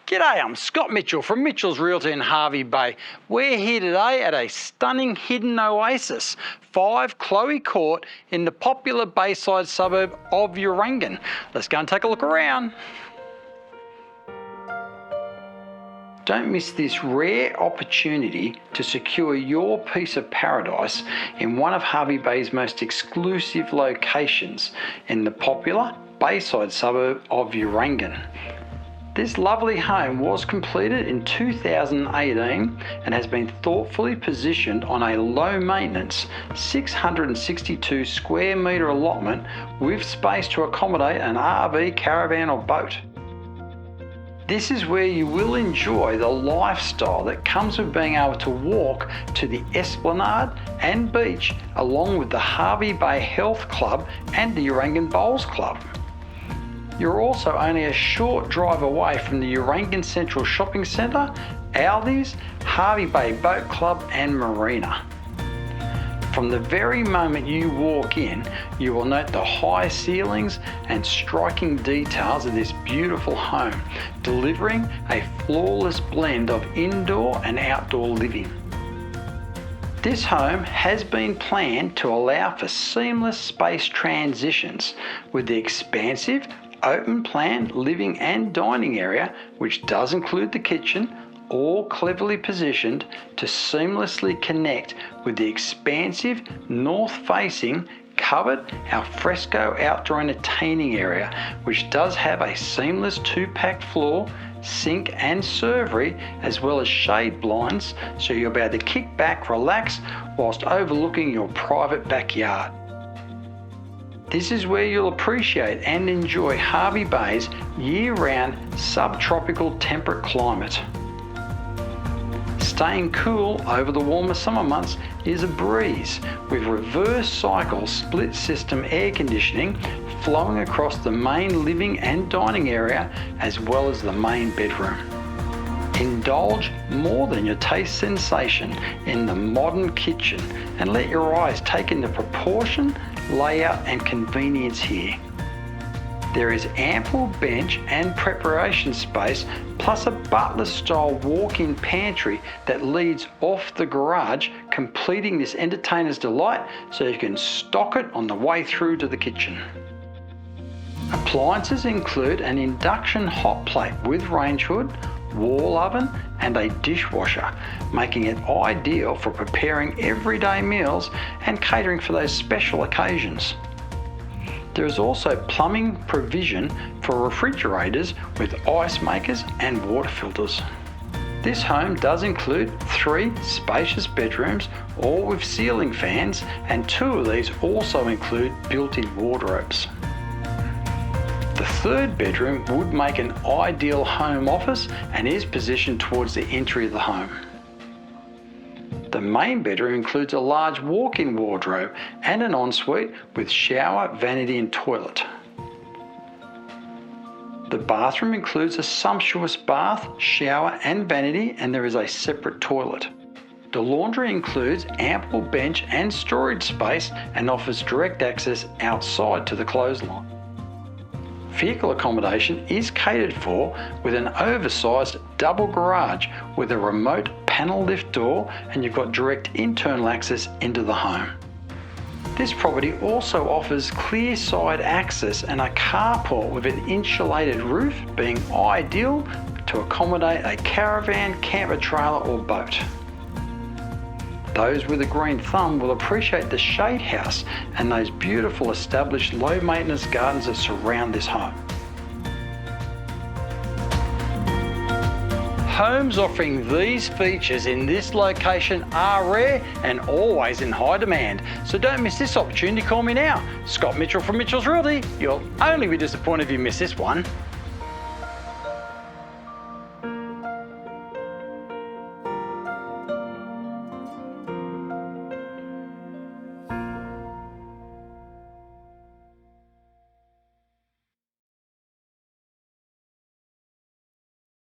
G'day, I'm Scott Mitchell from Mitchell's Realty in Hervey Bay. We're here today at a stunning hidden oasis, 5 Chloe Court in the popular Bayside suburb of Urangan. Let's go and take a look around. Don't miss this rare opportunity to secure your piece of paradise in one of Hervey Bay's most exclusive locations in the popular Bayside suburb of Urangan. This lovely home was completed in 2018 and has been thoughtfully positioned on a low maintenance 662 square metre allotment with space to accommodate an RV, caravan or boat. This is where you will enjoy the lifestyle that comes with being able to walk to the Esplanade and beach along with the Hervey Bay Health Club and the Urangan Bowls Club. You're also only a short drive away from the Urangan Central shopping centre, Aldi's, Hervey Bay Boat Club and marina. From the very moment you walk in, you will note the high ceilings and striking details of this beautiful home, delivering a flawless blend of indoor and outdoor living. This home has been planned to allow for seamless space transitions with the expansive, open plan living and dining area, which does include the kitchen, all cleverly positioned to seamlessly connect with the expansive north-facing covered alfresco outdoor entertaining area, which does have a seamless 2-pack floor, sink and servery, as well as shade blinds, so you'll be able to kick back, relax whilst overlooking your private backyard. This is where you'll appreciate and enjoy Hervey Bay's year-round subtropical temperate climate. Staying cool over the warmer summer months is a breeze, with reverse cycle split system air conditioning flowing across the main living and dining area as well as the main bedroom. Indulge more than your taste sensation in the modern kitchen and let your eyes take in the proportion, layout and convenience here. There is ample bench and preparation space, plus a butler-style walk-in pantry that leads off the garage, completing this entertainer's delight so you can stock it on the way through to the kitchen. Appliances include an induction hot plate with range hood, wall oven and a dishwasher, making it ideal for preparing everyday meals and catering for those special occasions. There is also plumbing provision for refrigerators with ice makers and water filters. This home does include 3 spacious bedrooms, all with ceiling fans, and 2 of these also include built-in wardrobes. The 3rd bedroom would make an ideal home office and is positioned towards the entry of the home. The main bedroom includes a large walk-in wardrobe and an ensuite with shower, vanity and toilet. The bathroom includes a sumptuous bath, shower and vanity, and there is a separate toilet. The laundry includes ample bench and storage space and offers direct access outside to the clothesline. Vehicle accommodation is catered for with an oversized double garage with a remote panel lift door, and you've got direct internal access into the home. This property also offers clear side access and a carport with an insulated roof, being ideal to accommodate a caravan, camper trailer or boat. Those with a green thumb will appreciate the shade house and those beautiful established low maintenance gardens that surround this home. Homes offering these features in this location are rare and always in high demand, so don't miss this opportunity. Call me now. Scott Mitchell from Mitchell's Realty. You'll only be disappointed if you miss this one.